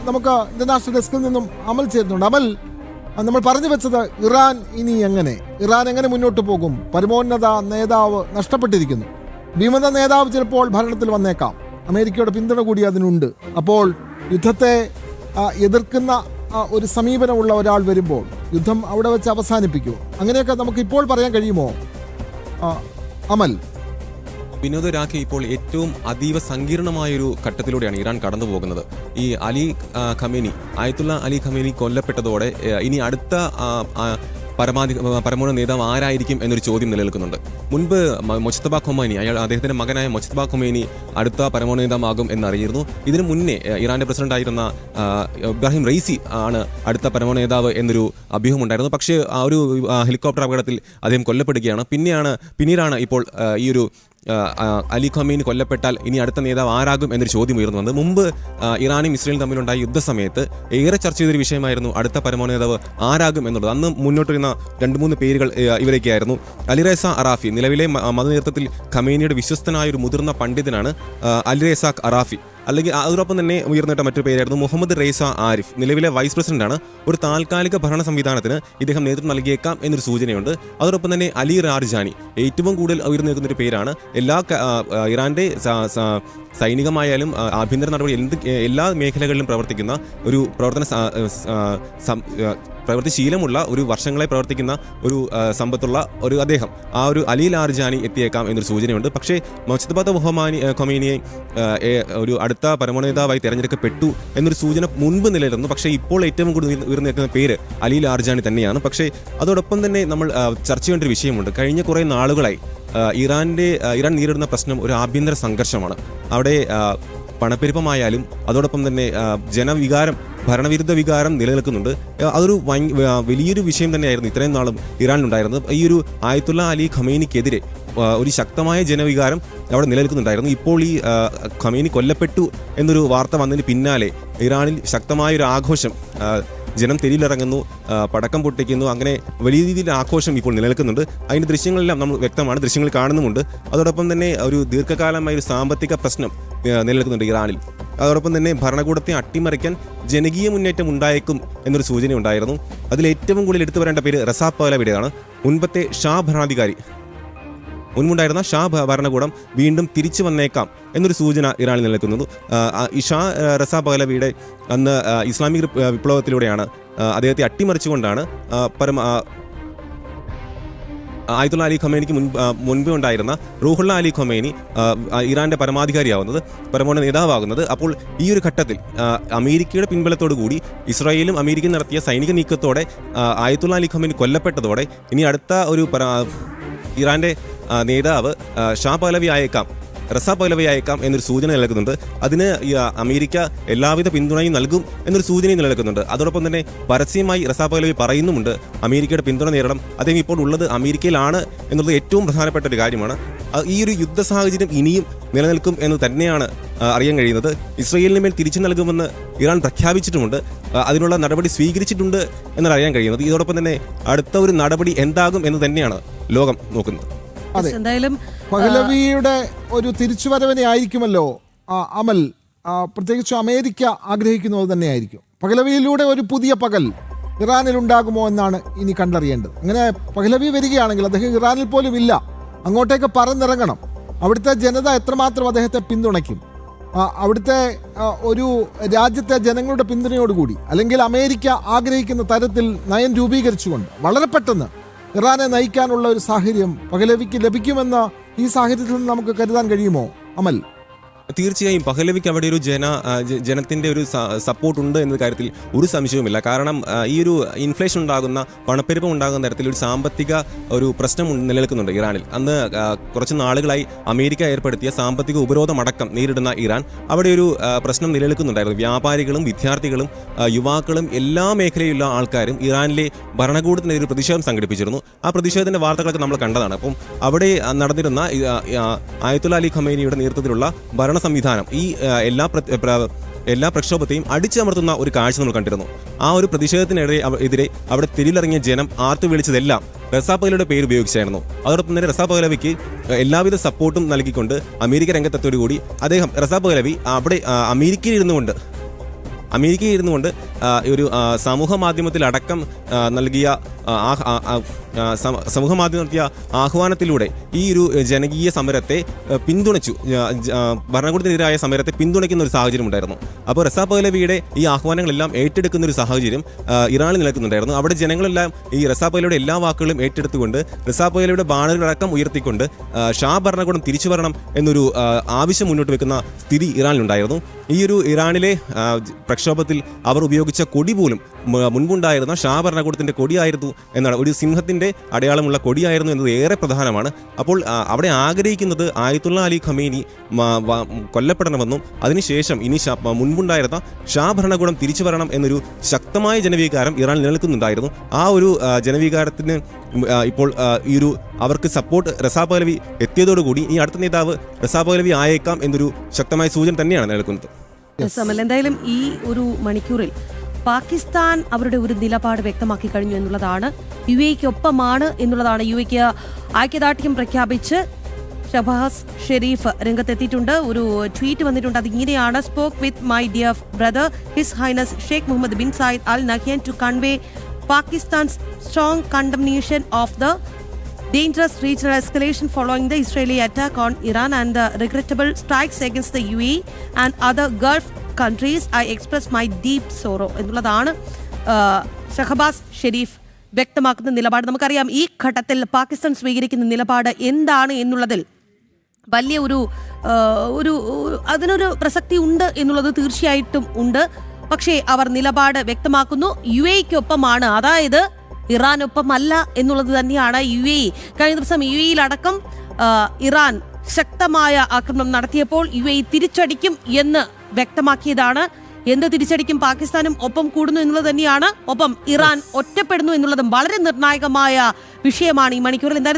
നമുക്ക് ഇന്റർനാഷണൽ ഡെസ്കിൽ നിന്നും അമൽ ചേരുന്നുണ്ട്. അമൽ, നമ്മൾ പറഞ്ഞു വെച്ചത് ഇറാൻ എങ്ങനെ മുന്നോട്ട് പോകും? പരമോന്നത നേതാവ് നഷ്ടപ്പെട്ടിരിക്കുന്നു. വിമത നേതാവ് ചിലപ്പോൾ ഭരണത്തിൽ വന്നേക്കാം. അമേരിക്കയുടെ പിന്തുണ കൂടി അതിനുണ്ട്. അപ്പോൾ യുദ്ധത്തെ എതിർക്കുന്ന ഒരു സമീപനമുള്ള ഒരാൾ വരുമ്പോൾ യുദ്ധം അവിടെ വെച്ച് അവസാനിപ്പിക്കുമോ? അങ്ങനെയൊക്കെ നമുക്ക് ഇപ്പോൾ പറയാൻ കഴിയുമോ അമൽ? വിനോദ രാഖി, ഇപ്പോൾ ഏറ്റവും അതീവ സങ്കീർണമായൊരു ഘട്ടത്തിലൂടെയാണ് ഇറാൻ കടന്നു പോകുന്നത്. ഈ ആയത്തുള്ള അലി ഖമേനി കൊല്ലപ്പെട്ടതോടെ ഇനി അടുത്ത പരമോന്നത നേതാവ് ആരായിരിക്കും എന്നൊരു ചോദ്യം നിലനിൽക്കുന്നുണ്ട്. മുൻപ് മൊജ്തബ ഖൊമേനി, അദ്ദേഹത്തിന്റെ മകനായ മൊജ്തബ ഖൊമേനി അടുത്ത പരമോന്നത നേതാവാകും എന്നറിയിരുന്നു. ഇതിനു മുന്നേ ഇറാന്റെ പ്രസിഡന്റായിരുന്ന ഇബ്രാഹിം റൈസി ആണ് അടുത്ത പരമോന്നത നേതാവ് എന്നൊരു അഭ്യൂഹമുണ്ടായിരുന്നു. പക്ഷേ ആ ഒരു ഹെലികോപ്റ്റർ അപകടത്തിൽ അദ്ദേഹം കൊല്ലപ്പെടുകയാണ്. പിന്നീടാണ് ഇപ്പോൾ ഈ ഒരു അലി ഖമേനി കൊല്ലപ്പെട്ടാൽ ഇനി അടുത്ത നേതാവ് ആരാകും എന്നൊരു ചോദ്യം ഉയർന്നു വന്നത്. മുമ്പ് ഇറാനും ഇസ്രയേലും തമ്മിലുണ്ടായ യുദ്ധസമയത്ത് ഏറെ ചർച്ച ചെയ്തൊരു വിഷയമായിരുന്നു അടുത്ത പരമോന്നത നേതാവ് ആരാകും എന്നുള്ളത്. അന്ന് മുന്നോട്ട് വരുന്ന 2-3 പേരുകൾ ഇവരൊക്കെയായിരുന്നു. അലിറേസ അറാഫി, നിലവിലെ മതനേതൃത്വത്തിൽ ഖമേനിയുടെ വിശ്വസ്തനായ ഒരു മുതിർന്ന പണ്ഡിതനാണ് അലിറേസ അറാഫി. അല്ലെങ്കിൽ അതോടൊപ്പം തന്നെ ഉയർന്നിട്ട മറ്റൊരു പേരായിരുന്നു മുഹമ്മദ് റേസ ആരിഫ്, നിലവിലെ വൈസ് പ്രസിഡന്റാണ്. ഒരു താൽക്കാലിക ഭരണ സംവിധാനത്തിന് ഇദ്ദേഹം നേതൃത്വം നൽകിയേക്കാം എന്നൊരു സൂചനയുണ്ട്. അതോടൊപ്പം തന്നെ അലി റാർജാനി, ഏറ്റവും കൂടുതൽ ഉയർന്നു നിൽക്കുന്നൊരു പേരാണ്. ഇറാന്റെ സൈനികമായാലും ആഭ്യന്തര നടപടി എല്ലാ മേഖലകളിലും പ്രവർത്തിക്കുന്ന ഒരു പ്രവൃത്തിശീലമുള്ള ഒരു വർഷങ്ങളെ പ്രവർത്തിക്കുന്ന ഒരു സമ്പത്തുള്ള ഒരു അദ്ദേഹം, ആ ഒരു അലി ലാർജാനി എത്തിയേക്കാം എന്നൊരു സൂചനയുണ്ട്. പക്ഷേ മൊജ്തബ ഖൊമേനിയെ ഒരു അടുത്ത പരമോന്നത നേതാവായി തെരഞ്ഞെടുക്കപ്പെട്ടു എന്നൊരു സൂചന മുൻപ് നിലനിൽക്കുന്നു. പക്ഷേ ഇപ്പോൾ ഏറ്റവും കൂടുതൽ ഉയർന്നു നിൽക്കുന്ന പേര് അലി ലാർജാനി തന്നെയാണ്. പക്ഷേ അതോടൊപ്പം തന്നെ നമ്മൾ ചർച്ച ചെയ്യേണ്ട ഒരു വിഷയമുണ്ട്. കഴിഞ്ഞ കുറേ നാളുകളായി ഇറാൻ നേരിടുന്ന പ്രശ്നം ഒരു ആഭ്യന്തര സംഘർഷമാണ്. അവിടെ പണപ്പെരുപ്പമായാലും അതോടൊപ്പം തന്നെ ഭരണവിരുദ്ധ വികാരം നിലനിൽക്കുന്നുണ്ട്. അതൊരു വലിയൊരു വിഷയം തന്നെയായിരുന്നു ഇത്രയും നാളും ഇറാനിലുണ്ടായിരുന്നത്. ഈ ഒരു ആയത്തുള്ള അലി ഖമേനിക്കെതിരെ ഒരു ശക്തമായ ജനവികാരം അവിടെ നിലനിൽക്കുന്നുണ്ടായിരുന്നു. ഇപ്പോൾ ഈ ഖമേനി കൊല്ലപ്പെട്ടു എന്നൊരു വാർത്ത വന്നതിന് പിന്നാലെ ഇറാനിൽ ശക്തമായൊരു ആഘോഷം, ജനം തെരുവിലിറങ്ങുന്നു, പടക്കം പൊട്ടിക്കുന്നു, അങ്ങനെ വലിയ രീതിയിൽ ആഘോഷം ഇപ്പോൾ നിലനിൽക്കുന്നുണ്ട്. അതിൻ്റെ ദൃശ്യങ്ങളെല്ലാം നമ്മൾ വ്യക്തമാണ്, ദൃശ്യങ്ങൾ കാണുന്നുമുണ്ട്. അതോടൊപ്പം തന്നെ ഒരു ദീർഘകാലമായ ഒരു സാമ്പത്തിക പ്രശ്നം നിലനിൽക്കുന്നുണ്ട് ഇറാനിൽ. അതോടൊപ്പം തന്നെ ഭരണകൂടത്തെ അട്ടിമറിക്കാൻ ജനകീയ മുന്നേറ്റം ഉണ്ടായേക്കും എന്നൊരു സൂചന ഉണ്ടായിരുന്നു. അതിൽ ഏറ്റവും കൂടുതൽ എടുത്തു വരേണ്ട പേര് റസാ പഹ്ലവിയുടേതാണ്. മുൻപുണ്ടായിരുന്ന ഷാ ഭരണകൂടം വീണ്ടും തിരിച്ചു വന്നേക്കാം എന്നൊരു സൂചന ഇറാനിൽ നിലനിൽക്കുന്നു. റസാ പഹ്ലവിയുടെ അന്ന് ഇസ്ലാമിക് വിപ്ലവത്തിലൂടെയാണ് അദ്ദേഹത്തെ അട്ടിമറിച്ചുകൊണ്ടാണ് ആയത്തുള്ള അലി ഖമേനിക്ക് മുൻപേ ഉണ്ടായിരുന്ന റൂഹുള്ള അലി ഖമേനി ഇറാന്റെ പരമോന്നത നേതാവാകുന്നത്. അപ്പോൾ ഈ ഒരു ഘട്ടത്തിൽ അമേരിക്കയുടെ പിൻബലത്തോടു കൂടി ഇസ്രായേലും അമേരിക്കയും നടത്തിയ സൈനിക നീക്കത്തോടെ ആയത്തുള്ള അലി ഖമേനി കൊല്ലപ്പെട്ടതോടെ ഇനി അടുത്ത ഒരു ഇറാന്റെ നേതാവ് റസാ പഹ്ലവി ആയേക്കാം എന്നൊരു സൂചന നിലനിൽക്കുന്നുണ്ട്. അതിന് അമേരിക്ക എല്ലാവിധ പിന്തുണയും നൽകും എന്നൊരു സൂചനയും നിലനിൽക്കുന്നുണ്ട്. അതോടൊപ്പം തന്നെ പരസ്യമായി റസാ പഹ്ലവി പറയുന്നുമുണ്ട് അമേരിക്കയുടെ പിന്തുണ നേരിടണം, അദ്ദേഹം ഇപ്പോൾ ഉള്ളത് അമേരിക്കയിലാണ് എന്നുള്ളത് ഏറ്റവും പ്രധാനപ്പെട്ട ഒരു കാര്യമാണ്. ഈ ഒരു യുദ്ധ സാഹചര്യം ഇനിയും നിലനിൽക്കും എന്ന് തന്നെയാണ് അറിയാൻ കഴിയുന്നത്. ഇസ്രയേലിന് മേൽ തിരിച്ചു നൽകുമെന്ന് ഇറാൻ പ്രഖ്യാപിച്ചിട്ടുമുണ്ട്, അതിനുള്ള നടപടി സ്വീകരിച്ചിട്ടുണ്ട് എന്നാണ് അറിയാൻ കഴിയുന്നത്. ഇതോടൊപ്പം തന്നെ അടുത്ത ഒരു നടപടി എന്താകും എന്ന് തന്നെയാണ് ലോകം നോക്കുന്നത്. അതെ, എന്തായാലും പഹ്ലവിയുടെ ഒരു തിരിച്ചുവരവിനെ ആയിരിക്കുമല്ലോ അമൽ, പ്രത്യേകിച്ച് അമേരിക്ക ആഗ്രഹിക്കുന്നത് തന്നെയായിരിക്കും. പഹ്ലവിയിലൂടെ ഒരു പുതിയ പകൽ ഇറാനിൽ ഉണ്ടാകുമോ എന്നാണ് ഇനി കണ്ടറിയേണ്ടത്. അങ്ങനെ പഹ്ലവി വരികയാണെങ്കിൽ അദ്ദേഹം ഇറാനിൽ പോലും ഇല്ല, അങ്ങോട്ടേക്ക് പറന്നിറങ്ങണം. അവിടുത്തെ ജനത എത്രമാത്രം അദ്ദേഹത്തെ പിന്തുണയ്ക്കും, അവിടുത്തെ ഒരു രാജ്യത്തെ ജനങ്ങളുടെ പിന്തുണയോടുകൂടി, അല്ലെങ്കിൽ അമേരിക്ക ആഗ്രഹിക്കുന്ന തരത്തിൽ നയം രൂപീകരിച്ചുകൊണ്ട് വളരെ പെട്ടെന്ന് ഇറാനെ നയിക്കാനുള്ള ഒരു സാഹചര്യം പഹ്ലവിക്ക് ലഭിക്കുമെന്ന് ഈ സാഹചര്യത്തിൽ നിന്ന് നമുക്ക് കരുതാൻ കഴിയുമോ അമൽ? തീർച്ചയായും പഹ്ലവിക്ക് അവിടെ ഒരു ജനത്തിൻ്റെ ഒരു സപ്പോർട്ട് ഉണ്ട് എന്ന കാര്യത്തിൽ ഒരു സംശയവുമില്ല. കാരണം ഈ ഒരു ഇൻഫ്ലേഷൻ ഉണ്ടാകുന്ന, പണപ്പെരുപ്പം ഉണ്ടാകുന്ന തരത്തിൽ ഒരു സാമ്പത്തിക ഒരു പ്രശ്നം നിലനിൽക്കുന്നുണ്ട് ഇറാനിൽ. അന്ന് കുറച്ച് നാളുകളായി അമേരിക്ക ഏർപ്പെടുത്തിയ സാമ്പത്തിക ഉപരോധമടക്കം നേരിടുന്ന ഇറാൻ അവിടെ ഒരു പ്രശ്നം നിലനിൽക്കുന്നുണ്ടായിരുന്നു. വ്യാപാരികളും വിദ്യാർത്ഥികളും യുവാക്കളും എല്ലാ മേഖലയിലുള്ള ആൾക്കാരും ഇറാനിലെ ഭരണകൂടത്തിൻ്റെ ഒരു പ്രതിഷേധം സംഘടിപ്പിച്ചിരുന്നു. ആ പ്രതിഷേധത്തിൻ്റെ വാർത്തകളൊക്കെ നമ്മൾ കണ്ടതാണ്. അപ്പം അവിടെ നടന്നിരുന്ന ആയത്തുള്ള അലി ഖമേനിയുടെ നേതൃത്വത്തിലുള്ള സംവിധാനം ഈ എല്ലാ പ്രക്ഷോഭത്തെയും അടിച്ചമർത്തുന്ന ഒരു കാഴ്ച നമ്മൾ കണ്ടിരുന്നു. ആ ഒരു പ്രതിഷേധത്തിനെതിരെ അവിടെ തെരുവിലിറങ്ങിയ ജനം ആർത്തു വിളിച്ചതെല്ലാം റസാ പഹ്ലവിയുടെ പേര് ഉപയോഗിച്ചായിരുന്നു. അതോടൊപ്പം തന്നെ റസാ പഹ്ലവിക്ക് എല്ലാവിധ സപ്പോർട്ടും നൽകിക്കൊണ്ട് അമേരിക്ക രംഗത്തെത്തോടുകൂടി റസാ പഹ്ലവി അവിടെ അമേരിക്കയിൽ ഇരുന്നുകൊണ്ട് അമേരിക്കയിൽ ഇരുന്നുകൊണ്ട് ഒരു സമൂഹ മാധ്യമത്തിലടക്കം നൽകിയ സമൂഹ മാധ്യമം നടത്തിയ ആഹ്വാനത്തിലൂടെ ഈ ഒരു ജനകീയ സമരത്തെ പിന്തുണച്ചു, ഭരണകൂടത്തിനെതിരായ സമരത്തെ പിന്തുണയ്ക്കുന്ന ഒരു സാഹചര്യം ഉണ്ടായിരുന്നു. അപ്പോൾ റസാ പഹ്ലവിയുടെ ഈ ആഹ്വാനങ്ങളെല്ലാം ഏറ്റെടുക്കുന്ന ഒരു സാഹചര്യം ഇറാനിൽ നിലനിൽക്കുന്നുണ്ടായിരുന്നു. അവിടെ ജനങ്ങളെല്ലാം ഈ റസാ പഹ്ലവിയുടെ എല്ലാ വാക്കുകളും ഏറ്റെടുത്തുകൊണ്ട് റസാ പഹ്ലവിയുടെ ബാനറുകളടക്കം ഉയർത്തിക്കൊണ്ട് ഷാ ഭരണകൂടം തിരിച്ചു വരണം എന്നൊരു ആവശ്യം മുന്നോട്ട് വെക്കുന്ന സ്ഥിതി ഇറാനിലുണ്ടായിരുന്നു. ഈ ഒരു ഇറാനിലെ പ്രക്ഷോഭത്തിൽ അവർ ഉപയോഗിച്ച കൊടി പോലും മുൻപുണ്ടായിരുന്ന ഷാ ഭരണകൂടത്തിൻ്റെ കൊടിയായിരുന്നു എന്നാണ്, ഒരു സിംഹത്തിൻ്റെ അടയാളമുള്ള കൊടിയായിരുന്നു എന്നത് ഏറെ പ്രധാനമാണ്. അപ്പോൾ അവിടെ ആഗ്രഹിക്കുന്നത് ആയത്തുള്ള അലി ഖമേനി കൊല്ലപ്പെടണമെന്നും അതിനുശേഷം ഇനി മുൻപുണ്ടായിരുന്ന ഷാ ഭരണകൂടം തിരിച്ചു വരണം എന്നൊരു ശക്തമായ ജനവികാരം ഇറാൻ നിലനിൽക്കുന്നുണ്ടായിരുന്നു. ആ ഒരു ജനവികാരത്തിന് ഇപ്പോൾ ഈ ഒരു അവർക്ക് സപ്പോർട്ട് റസാ പഹ്ലവി എത്തിയതോടുകൂടി ഈ അടുത്ത നേതാവ് റസാ പഹ്ലവി ആയേക്കാം എന്നൊരു ശക്തമായ സൂചന തന്നെയാണ് നിലനിൽക്കുന്നത്. എന്തായാലും ഈ ഒരു മണിക്കൂറിൽ പാകിസ്ഥാൻ അവരുടെ ഒരു നിലപാട് വ്യക്തമാക്കി കഴിഞ്ഞു എന്നുള്ളതാണ്. UAE-ക്കൊപ്പമാണ് എന്നുള്ളതാണ്. UAE-ക്ക് ഐക്യദാർഢ്യം പ്രഖ്യാപിച്ച് ഷഹബാസ് ഷെരീഫ് രംഗത്തെത്തിയിട്ടുണ്ട്. ഒരു ട്വീറ്റ് വന്നിട്ടുണ്ട്. അതിങ്ങനെയാണ്: spoke with my dear brother his highness Sheikh Mohamed bin Zayed Al Nahyan to convey Pakistan's strong condemnation of the dangerous regional escalation following the Israeli attack on Iran and the regrettable strikes against the UAE and other Gulf countries. I express my deep sorrow എന്നുള്ളതാണ് ഷഹബാസ് ഷെരീഫ് വ്യക്തമാക്കുന്ന നിലപാട്. നമുക്കറിയാം ഈ ഘട്ടത്തിൽ പാകിസ്ഥാൻ സ്വീകരിക്കുന്ന നിലപാട് എന്താണ് എന്നുള്ളതിൽ വലിയ ഒരു അതിനൊരു പ്രസക്തി ഉണ്ട് എന്നുള്ളത് തീർച്ചയായിട്ടും ഉണ്ട്. പക്ഷേ അവർ നിലപാട് വ്യക്തമാക്കുന്നു. UAE-ക്കൊപ്പമാണ്, അതായത് ഇറാനൊപ്പമല്ല എന്നുള്ളത് തന്നെയാണ്. UAE കഴിഞ്ഞ ദിവസം UAE-യിലടക്കം ഇറാൻ ശക്തമായ ആക്രമണം നടത്തിയപ്പോൾ UAE തിരിച്ചടിക്കും എന്ന് വ്യക്തമാക്കിയതാണ്. എന്ത് തിരിച്ചടിക്കും? പാകിസ്ഥാനും ഒപ്പം കൂടുന്നു എന്നുള്ളത് തന്നെയാണ്. ഒപ്പം ഇറാൻ ഒറ്റപ്പെടുന്നു എന്നുള്ളതും വളരെ നിർണായകമായ വിഷയമാണ് ഈ മണിക്കൂറിൽ. എന്തായാലും